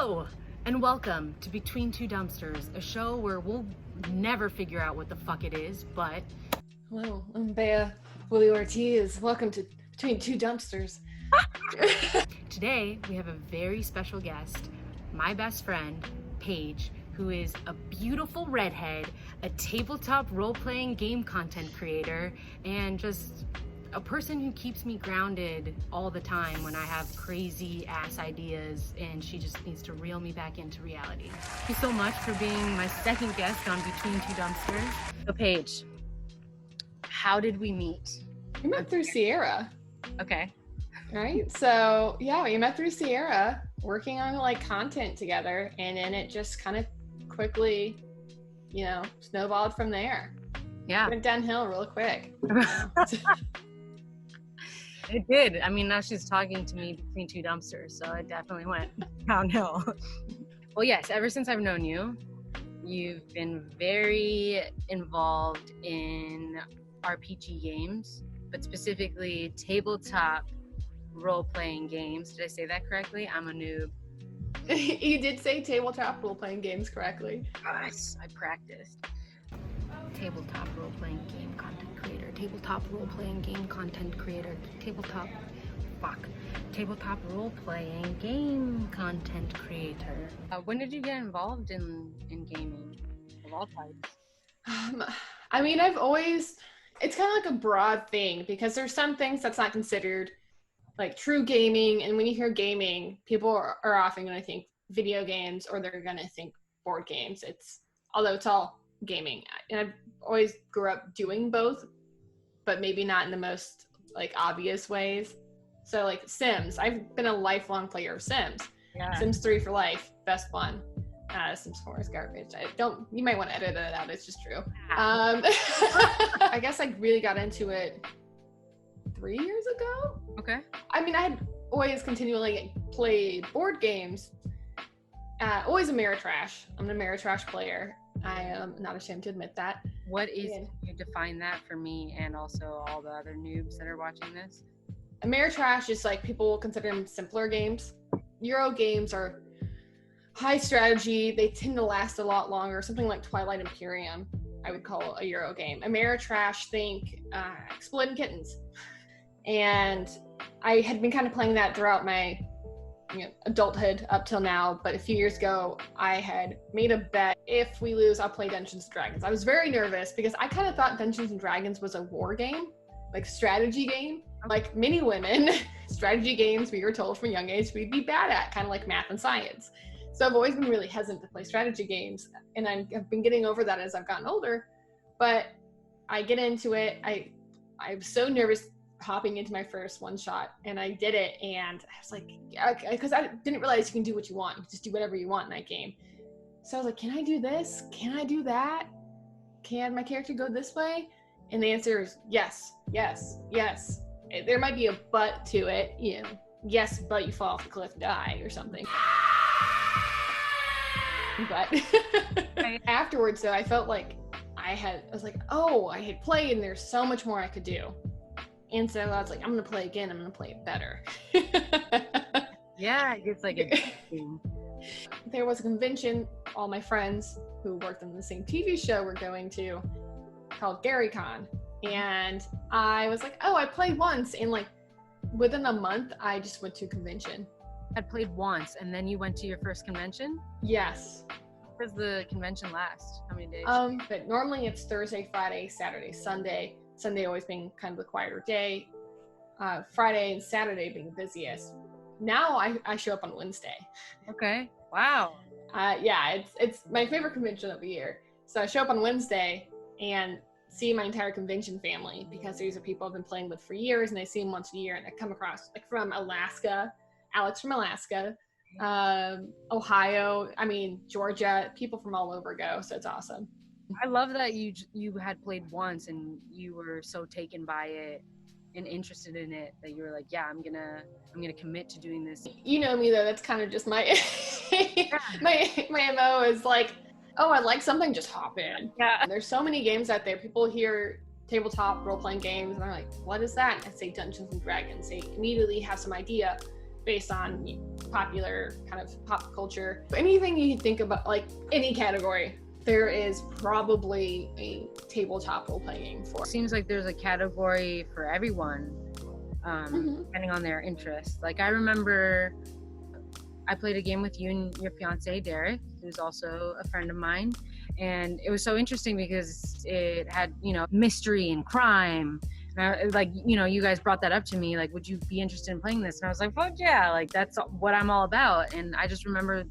Hello, and welcome to Between Two Dumpsters, a show where we'll never figure out what the fuck it is, but... Hello, I'm Bea Willie Ortiz. Welcome to Between Two Dumpsters. Today, we have a very special guest, my best friend, Paige, who is a beautiful redhead, a tabletop role-playing game content creator, and just a person who keeps me grounded all the time when I have crazy ass ideas and she just needs to reel me back into reality. Thank you so much for being my second guest on Between Two Dumpsters. So Paige, how did we meet? We met through Sierra. Okay. Right? So yeah, we met through Sierra working on like content together, and then it just kind of quickly, snowballed from there. Yeah. Went downhill real quick. It did. I mean, now she's talking to me between two dumpsters, so it definitely went downhill. Well, yes, ever since I've known you, you've been very involved in RPG games, but specifically tabletop role-playing games. Did I say that correctly? I'm a noob. You did say tabletop role-playing games correctly. Yes, I practiced. Tabletop role-playing game content creator, tabletop role-playing game content creator, tabletop role-playing game content creator. When did you get involved in gaming of all types? I mean, it's kind of like a broad thing because there's some things that's not considered like true gaming, and when you hear gaming, people are often going to think video games or they're going to think board games. Although it's all gaming, and I always grew up doing both, but maybe not in the most like obvious ways. So like Sims, I've been a lifelong player of Sims. Yeah. Sims 3 for life, best one. Sims 4 is garbage. You might want to edit it out, it's just true. I guess I really got into it 3 years ago. Okay. I mean, I had always continually played board games. Always Ameritrash. I'm an Ameritrash player. I am not ashamed to admit that. What is, can you define that for me and also all the other noobs that are watching this? Ameritrash is like, people consider them simpler games. Euro games are high strategy. They tend to last a lot longer. Something like Twilight Imperium, I would call a Euro game. Ameritrash, think Exploding Kittens. And I had been kind of playing that throughout my adulthood up till now, but a few years ago I had made a bet, if we lose I'll play Dungeons & Dragons. I was very nervous because I kind of thought Dungeons & Dragons was a war game, like strategy game. Like many women, strategy games we were told from a young age we'd be bad at, kind of like math and science. So I've always been really hesitant to play strategy games, and I've been getting over that as I've gotten older. But I get into it, I was so nervous hopping into my first one shot, and I did it, and I was like, because I didn't realize you can do what you want. You can just do whatever you want in that game. So I was like, can I do this? Can I do that? Can my character go this way? And the answer is yes, yes, yes. There might be a but to it, yes, but you fall off the cliff and die or something. But afterwards, though, I felt like I was like, oh, I had played, and there's so much more I could do. And so I was like, I'm going to play again. I'm going to play it better. Yeah, it's like a game. There was a convention all my friends who worked on the same TV show were going to, called GaryCon. And I was like, oh, I played once. And like within a month, I just went to a convention. I played once, and then you went to your first convention? Yes. How does the convention last? How many days? But normally it's Thursday, Friday, Saturday, Sunday. Sunday always being kind of the quieter day. Friday and Saturday being the busiest. Now I show up on Wednesday. Okay. Wow. Yeah, it's my favorite convention of the year. So I show up on Wednesday and see my entire convention family, because these are people I've been playing with for years, and I see them once a year, and I come across like from Alaska, Alex from Alaska, Ohio, Georgia, people from all over go. So it's awesome. I love that you had played once and you were so taken by it and interested in it that you were like, yeah, I'm gonna commit to doing this. You know me though, that's kind of just my my MO is like, oh, I like something, just hop in. Yeah. And there's so many games out there. People hear tabletop role-playing games and they're like, what is that? I say Dungeons & Dragons. They immediately have some idea. based on popular kind of pop culture. Anything you can think about, like any category, there is probably a tabletop role-playing game for. Seems like there's a category for everyone, depending on their interest. Like I remember I played a game with you and your fiance Derek, who's also a friend of mine, and it was so interesting because it had, you know, mystery and crime. And like, you know, you guys brought that up to me, like, would you be interested in playing this? And I was like, fuck yeah, like that's what I'm all about. And I just remember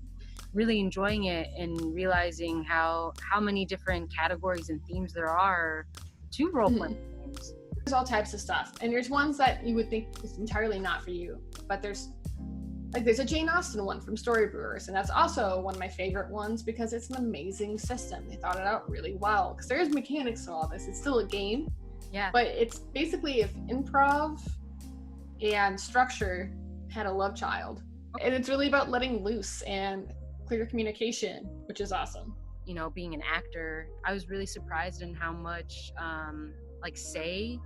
really enjoying it and realizing how many different categories and themes there are to role-playing games. There's all types of stuff, and there's ones that you would think is entirely not for you, but there's a Jane Austen one from Story Brewers, and that's also one of my favorite ones because it's an amazing system. They thought it out really well because there's mechanics to all this. It's still a game, yeah, but it's basically if improv and structure had a love child, and it's really about letting loose and clear communication, which is awesome. You know, being an actor, I was really surprised in how much like say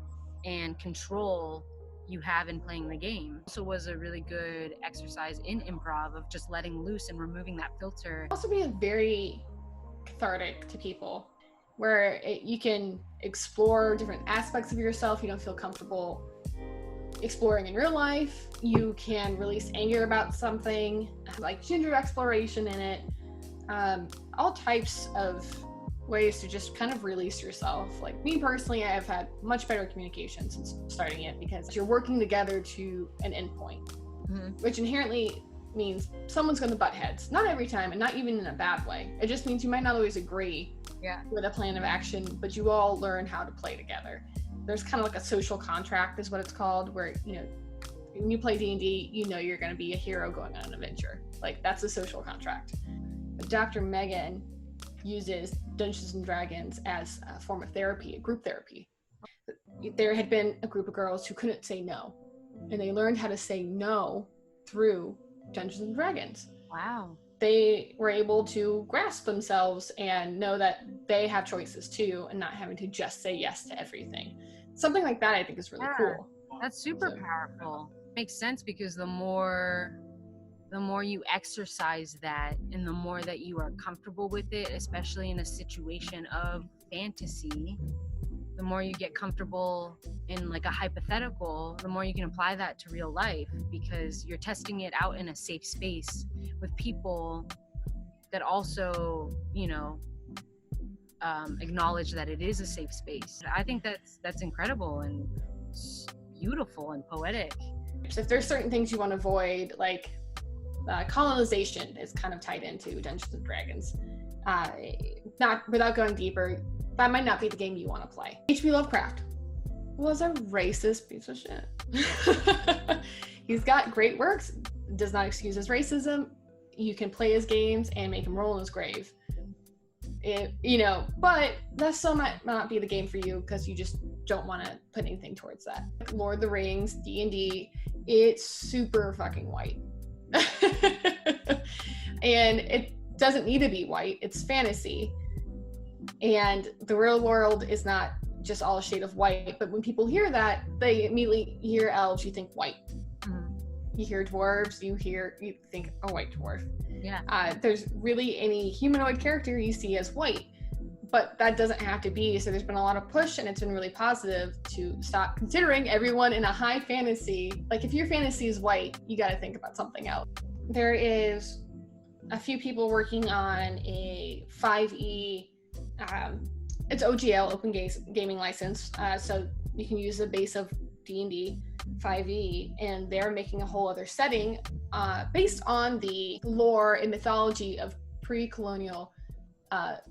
and control you have in playing the game. Also was a really good exercise in improv of just letting loose and removing that filter. Also being very cathartic to people, where you can explore different aspects of yourself you don't feel comfortable exploring in real life. You can release anger about something, like gender exploration in it. All types of ways to just kind of release yourself. Like me personally, I have had much better communication since starting it because you're working together to an endpoint, which inherently means someone's going to butt heads. Not every time, and not even in a bad way. It just means you might not always agree with a plan of action, but you all learn how to play together. There's kind of like a social contract is what it's called, where, you know, when you play D&D, you know you're going to be a hero going on an adventure. Like, that's a social contract. But Dr. Megan uses Dungeons and Dragons as a form of therapy, a group therapy. There had been a group of girls who couldn't say no, and they learned how to say no through Dungeons and Dragons. Wow. They were able to grasp themselves and know that they have choices too, and not having to just say yes to everything. Something like that I think is really cool. That's super powerful. Makes sense because the more you exercise that and the more that you are comfortable with it, especially in a situation of fantasy, the more you get comfortable in like a hypothetical, the more you can apply that to real life because you're testing it out in a safe space with people that also, you know, acknowledge that it is a safe space. I think that's incredible and beautiful and poetic. So if there's certain things you want to avoid, like colonization is kind of tied into Dungeons and Dragons. Not without going deeper, that might not be the game you want to play. H.P. Lovecraft was a racist piece of shit. He's got great works, does not excuse his racism. You can play his games and make him roll in his grave. But that still might not be the game for you because you just don't want to put anything towards that. Like Lord of the Rings, D&D, it's super fucking white. And it doesn't need to be white. It's fantasy. And the real world is not just all a shade of white. But when people hear that, they immediately hear elves, you think white. You hear dwarves, you think a white dwarf. Yeah. There's really any humanoid character you see as white, but that doesn't have to be. So there's been a lot of push, and it's been really positive to stop considering everyone in a high fantasy. Like if your fantasy is white, you got to think about something else. There is a few people working on a 5e, it's OGL, Open Gaming License. So you can use the base of D&D 5e, and they're making a whole other setting based on the lore and mythology of pre-colonial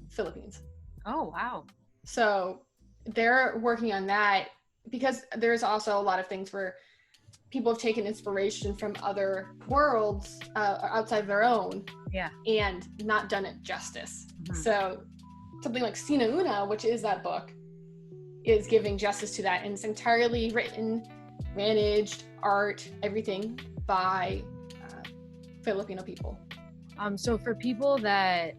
Philippines. Oh, wow. So they're working on that because there's also a lot of things where people have taken inspiration from other worlds outside of their own, and not done it justice. So something like Sina Una, which is that book, is giving justice to that, and it's entirely written, managed, art, everything by Filipino people. So for people that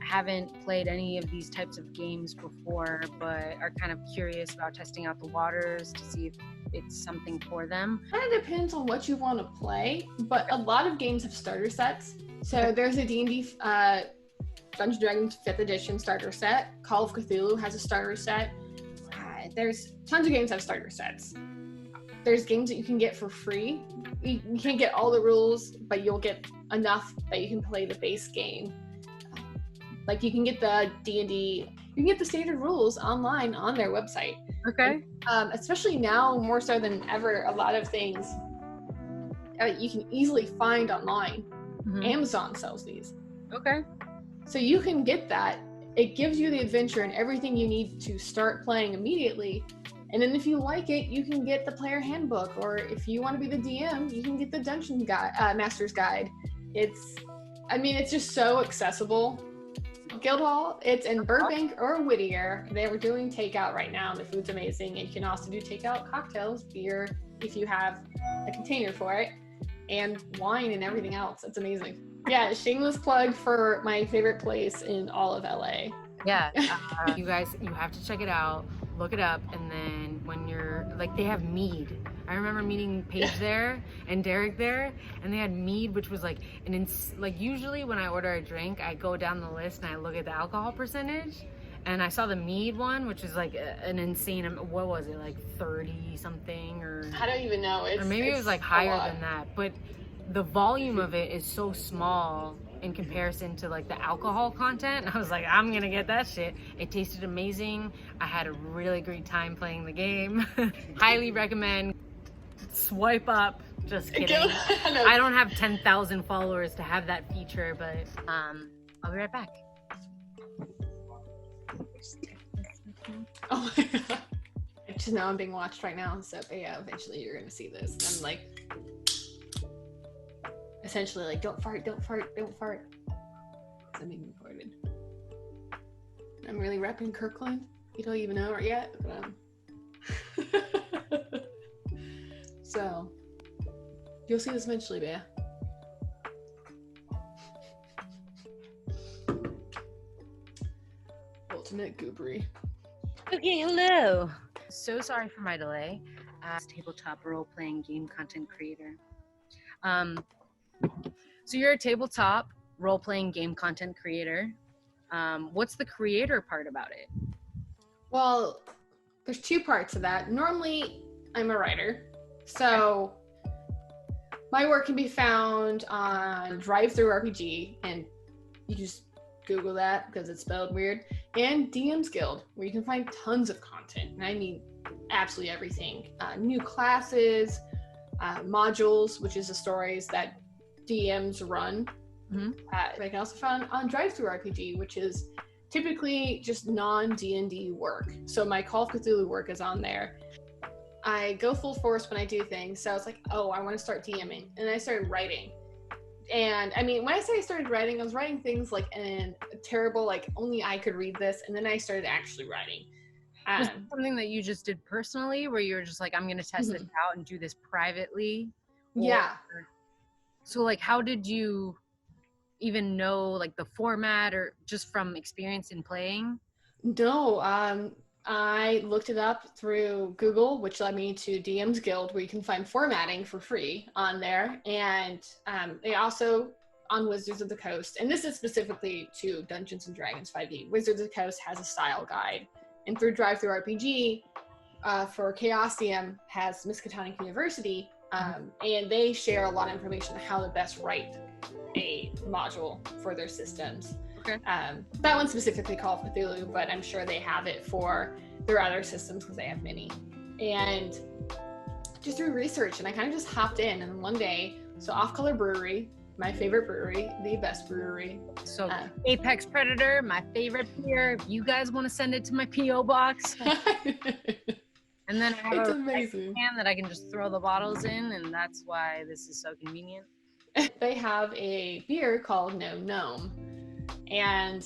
haven't played any of these types of games before, but are kind of curious about testing out the waters to see if it's something for them? Kind of depends on what you want to play, but a lot of games have starter sets. So there's a D&D Dungeons & Dragons 5th edition starter set. Call of Cthulhu has a starter set. There's tons of games that have starter sets. There's games that you can get for free. You can't get all the rules, but you'll get enough that you can play the base game. Like you can get the D&D, you can get the standard rules online on their website. Okay. And, especially now, more so than ever, a lot of things you can easily find online. Mm-hmm. Amazon sells these. Okay. So you can get that. It gives you the adventure and everything you need to start playing immediately. And then if you like it, you can get the player handbook, or if you want to be the DM, you can get the Dungeon Master's Guide. It's just so accessible. Guildhall, it's in Burbank or Whittier. They were doing takeout right now, and the food's amazing. And you can also do takeout cocktails, beer, if you have a container for it, and wine and everything else. It's amazing. Yeah, shameless plug for my favorite place in all of LA. Yeah, you guys, you have to check it out, look it up, and then when you're, like, they have mead. I remember meeting Paige there and Derek there, and they had mead, which was like like usually when I order a drink, I go down the list and I look at the alcohol percentage, and I saw the mead one, which is like an insane, what was it, like 30 something, or I don't even know. Or maybe it was like higher than that, but the volume of it is so small in comparison to like the alcohol content. And I was like, I'm gonna get that shit. It tasted amazing. I had a really great time playing the game. Highly recommend. Swipe up. Just kidding. I don't have 10,000 followers to have that feature, but I'll be right back. Oh my god. Just know I'm being watched right now, so yeah, eventually you're gonna see this. And I'm like, essentially like, don't fart, don't fart, don't fart. I'm being recorded. I'm really repping Kirkland. You don't even know it yet, but so you'll see this eventually, Bea. Ultimate goobery. Okay, hello. So sorry for my delay. Tabletop role-playing game content creator. So you're a tabletop role-playing game content creator. What's the creator part about it? Well, there's two parts of that. Normally, I'm a writer. So my work can be found on TTRPGs, and you just Google that because it's spelled weird, and DM's Guild, where you can find tons of content. And I mean, absolutely everything. New classes, modules, which is the stories that DMs run. Mm-hmm. I can also find on TTRPGs, which is typically just non-D&D work. So my Call of Cthulhu work is on there. I go full force when I do things. So I was like, oh, I want to start DMing. And I started writing. And I mean, when I say I started writing, I was writing things like in a terrible, like only I could read this. And then I started actually writing. Was it something that you just did personally, where you were just like, I'm going to test this out and do this privately? Yeah. So like, how did you even know like the format, or just from experience in playing? No, I looked it up through Google, which led me to DM's Guild, where you can find formatting for free on there. And they also, on Wizards of the Coast, and this is specifically to Dungeons & Dragons 5e, Wizards of the Coast has a style guide. And through DriveThruRPG, for Chaosium has Miskatonic University, and they share a lot of information on how to best write a module for their systems. Okay. That one specifically Call of Cthulhu, but I'm sure they have it for their other systems because they have many. And just through research, and I kind of just hopped in, and one day, so Off Color Brewery, my favorite brewery, the best brewery. So Apex Predator, my favorite beer. If you guys want to send it to my P.O. box. And then I have a can that I can just throw the bottles in, and that's why this is so convenient. They have a beer called No Gnome. And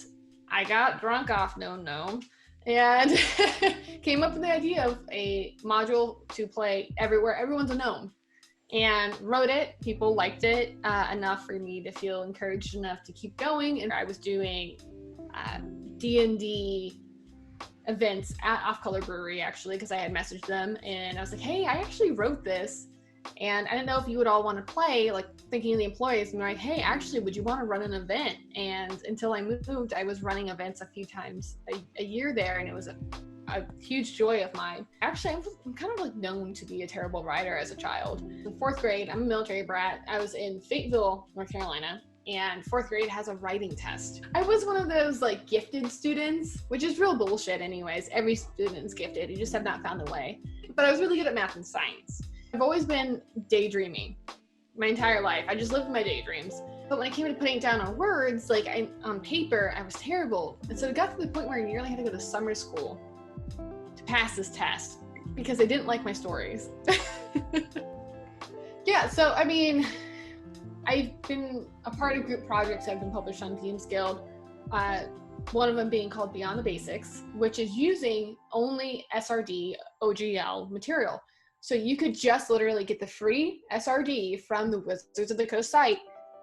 I got drunk off No Gnome and came up with the idea of a module to play everywhere everyone's a gnome, and wrote it. People liked it enough for me to feel encouraged enough to keep going. And I was doing D&D events at Off Color Brewery, actually, because I had messaged them and I was like, hey, I actually wrote this and I didn't know if you would all want to play, like thinking of the employees, and they're like, hey, actually, would you want to run an event? And until I moved, I was running events a few times a year there, and it was a huge joy of mine. Actually, I'm kind of like known to be a terrible writer as a child. In fourth grade, I'm a military brat. I was in Fayetteville, North Carolina, and fourth grade has a writing test. I was one of those like gifted students, which is real bullshit anyways. Every student's gifted, you just have not found a way. But I was really good at math and science. I've always been daydreaming my entire life. I just lived in my daydreams. But when it came to putting it down on words, like on paper, I was terrible. And so it got to the point where I nearly had to go to summer school to pass this test because they didn't like my stories. Yeah, so I mean, I've been a part of group projects that have been published on Themes Guild. One of them being called Beyond the Basics, which is using only SRD OGL material. So you could just literally get the free SRD from the Wizards of the Coast site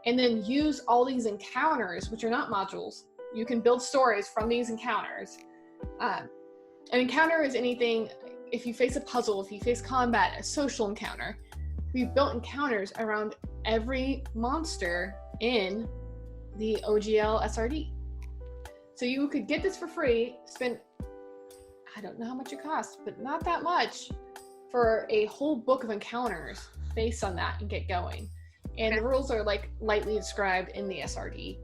and then use all these encounters, which are not modules. You can build stories from these encounters. An encounter is anything, if you face a puzzle, if you face combat, a social encounter. We've built encounters around every monster in the OGL SRD. So you could get this for free, spend, I don't know how much it costs, but not that much, for a whole book of encounters based on that and get going. And the rules are like lightly described in the SRD.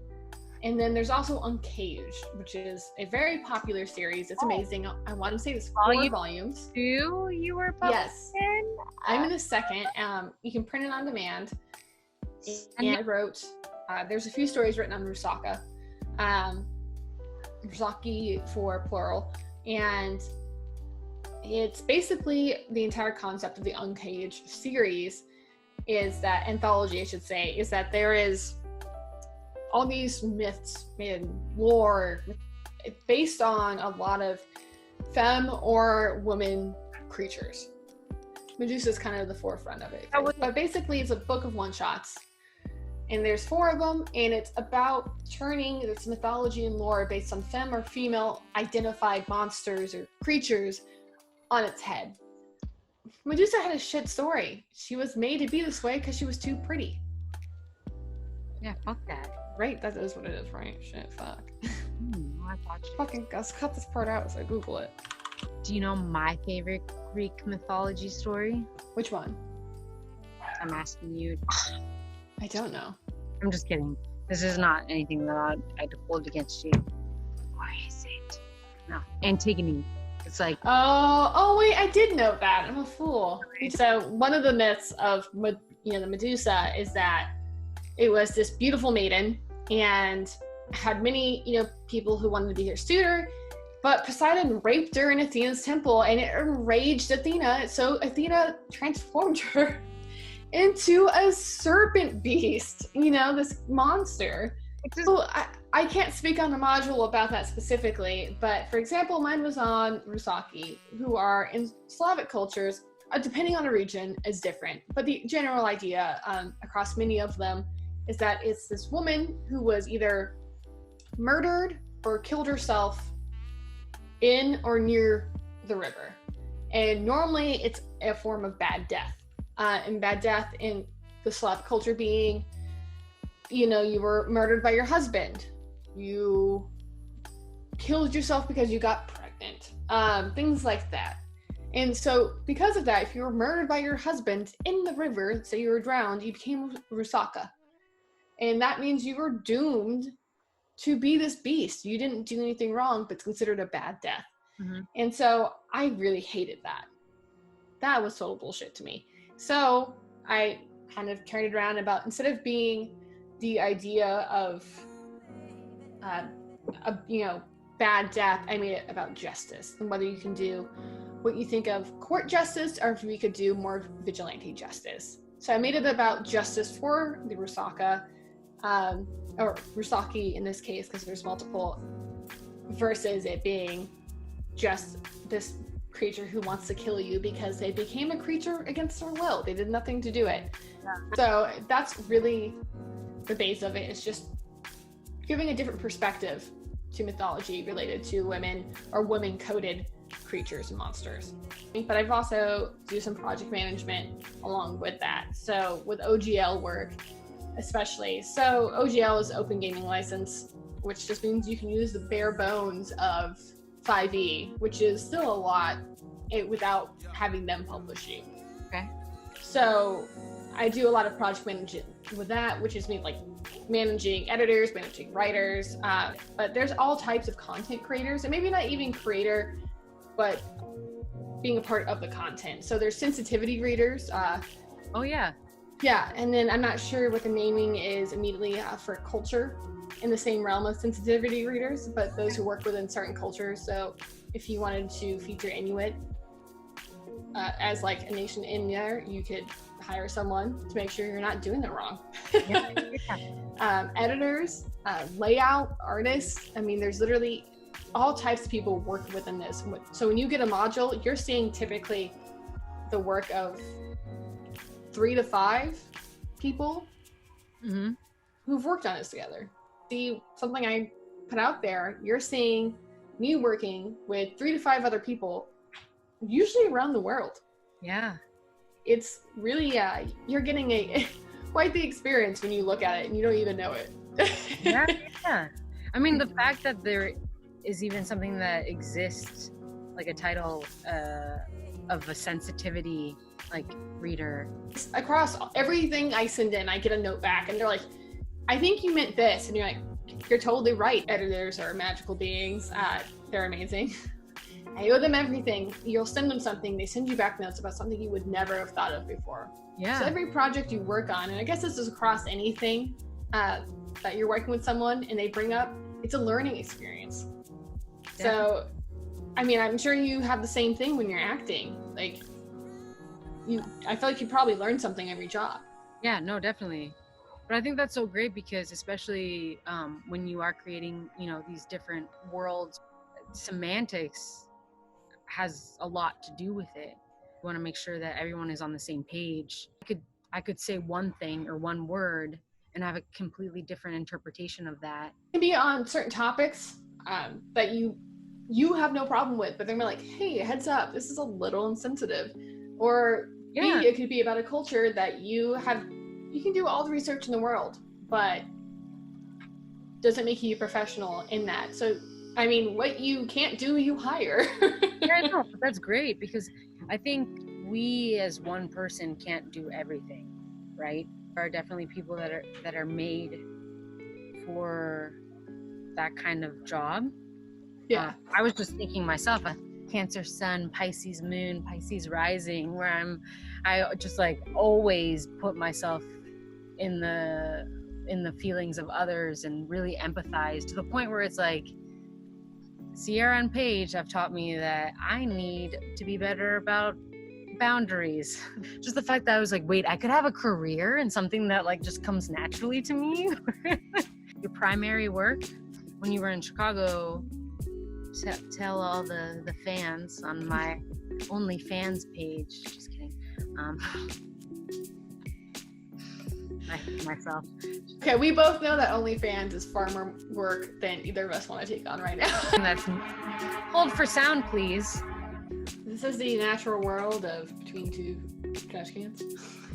And then there's also Uncaged, which is a very popular series. It's amazing. I want to say it's 4 volumes. You were published Yes. I'm in the second. You can print it on demand. And I wrote, there's a few stories written on Rusaka. Rusaki for plural. And it's basically the entire concept of the Uncaged series is that, anthology I should say, is that there is all these myths and lore based on a lot of femme or woman creatures. Medusa is kind of the forefront of it. But basically it's a book of one-shots. And there's 4 of them, and it's about turning this mythology and lore based on femme or female identified monsters or creatures on its head. Medusa had a shit story. She was made to be this way because she was too pretty. Yeah, fuck that. Right, that is what it is, right? Shit, fuck. I thought you. Fucking, let's cut this part out so I Google it. Do you know my favorite Greek mythology story? Which one? I'm asking you. I don't know. I'm just kidding. This is not anything that I'd hold against you. What is it? No, Antigone. It's like, oh wait, I did know that. I'm a fool. So one of the myths of the Medusa is that it was this beautiful maiden and had many people who wanted to be her suitor, but Poseidon raped her in Athena's temple, and it enraged Athena. So Athena transformed her into a serpent beast. This monster. So I can't speak on the module about that specifically, but for example, mine was on Rusaki, who are in Slavic cultures, depending on a region, is different. But the general idea across many of them is that it's this woman who was either murdered or killed herself in or near the river. And normally it's a form of bad death. And bad death in the Slavic culture being, you were murdered by your husband. You killed yourself because you got pregnant. Things like that. And so because of that, if you were murdered by your husband in the river, say you were drowned, you became Rusaka. And that means you were doomed to be this beast. You didn't do anything wrong, but it's considered a bad death. Mm-hmm. And so I really hated that. That was total bullshit to me. So I kind of turned it around about, instead of being the idea of, bad death, I made it about justice and whether you can do what you think of court justice or if we could do more vigilante justice. So I made it about justice for the Rusaka, or Rusaki in this case, because there's multiple, versus it being just this creature who wants to kill you because they became a creature against their will. They did nothing to do it. Yeah. So that's really the base of it. It's just giving a different perspective to mythology related to women or women coded creatures and monsters. But I've also do some project management along with that. So with OGL work, especially. So OGL is Open Gaming License, which just means you can use the bare bones of 5e, which is still a lot without having them publish you. Okay. So I do a lot of project management with that, which is me like managing editors, managing writers, but there's all types of content creators, and maybe not even creator, but being a part of the content. So there's sensitivity readers. Oh yeah. Yeah, and then I'm not sure what the naming is immediately for culture in the same realm of sensitivity readers, but those who work within certain cultures. So if you wanted to feature Inuit as like a nation in there, you could hire someone to make sure you're not doing it wrong. Editors, layout, artists. I mean, there's literally all types of people working within this. So when you get a module, you're seeing typically the work of 3 to 5 people who've worked on this together. See something I put out there, you're seeing me working with 3 to 5 other people, usually around the world. Yeah. It's really, you're getting quite the experience when you look at it and you don't even know it. Yeah. I mean, the fact that there is even something that exists, like a title of a sensitivity like reader. Across everything I send in, I get a note back and they're like, I think you meant this. And you're like, you're totally right. Editors are magical beings. They're amazing. I owe them everything. You'll send them something, they send you back notes about something you would never have thought of before. Yeah. So every project you work on, and I guess this is across anything that you're working with someone and they bring up, it's a learning experience. Yeah. So, I mean, I'm sure you have the same thing when you're acting. Like, I feel like you probably learn something every job. Yeah, no, definitely. But I think that's so great because especially when you are creating, these different worlds, semantics has a lot to do with it. You want to make sure that everyone is on the same page. I could say one thing or one word and have a completely different interpretation of that. It can be on certain topics that you have no problem with, but then we're like, hey, heads up, this is a little insensitive. Or B, it could be about a culture that you can do all the research in the world, but doesn't make you a professional in that. So, I mean, what you can't do, you hire. Yeah, I know, but that's great because I think we as one person can't do everything, right? There are definitely people that are made for that kind of job. Yeah. I was just thinking myself, a Cancer Sun, Pisces Moon, Pisces Rising, where I just like always put myself in the feelings of others and really empathize to the point where it's like Sierra and Paige have taught me that I need to be better about boundaries. Just the fact that I was like, wait, I could have a career in something that like just comes naturally to me. Your primary work when you were in Chicago, tell all the fans on my OnlyFans page. Just kidding. Myself. Okay, we both know that OnlyFans is far more work than either of us want to take on right now. And that's hold for sound, please. This is the natural world of between two trash cans.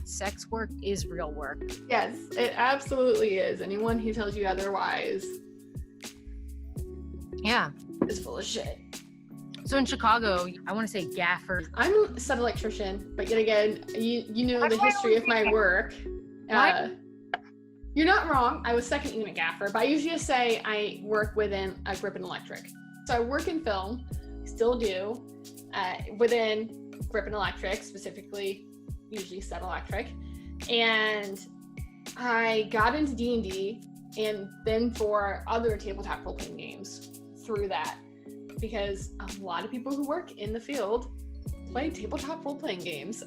Sex work is real work. Yes, it absolutely is. Anyone who tells you otherwise, is full of shit. So in Chicago, I want to say gaffer. I'm a sub electrician, but yet again, you know the history of my work. You're not wrong. I was second unit gaffer, but I usually just say I work within a Grip and Electric. So I work in film, still do, within Grip and Electric, specifically, usually Set Electric. And I got into D&D and then for other tabletop role-playing games through that, because a lot of people who work in the field play tabletop role-playing games.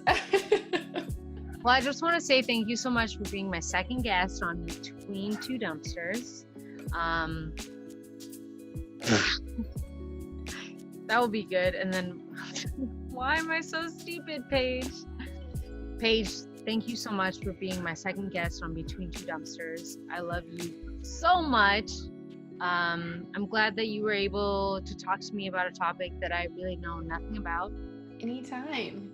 Well, I just want to say thank you so much for being my second guest on Between Two Dumpsters. That will be good. And then, why am I so stupid, Paige? Paige, thank you so much for being my second guest on Between Two Dumpsters. I love you so much. I'm glad that you were able to talk to me about a topic that I really know nothing about. Anytime.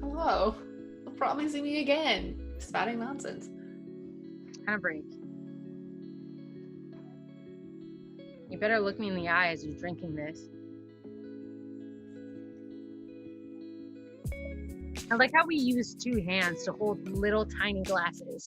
Hello. You'll probably see me again. Spouting nonsense. Kind of break. You better look me in the eye as you're drinking this. I like how we use two hands to hold little tiny glasses.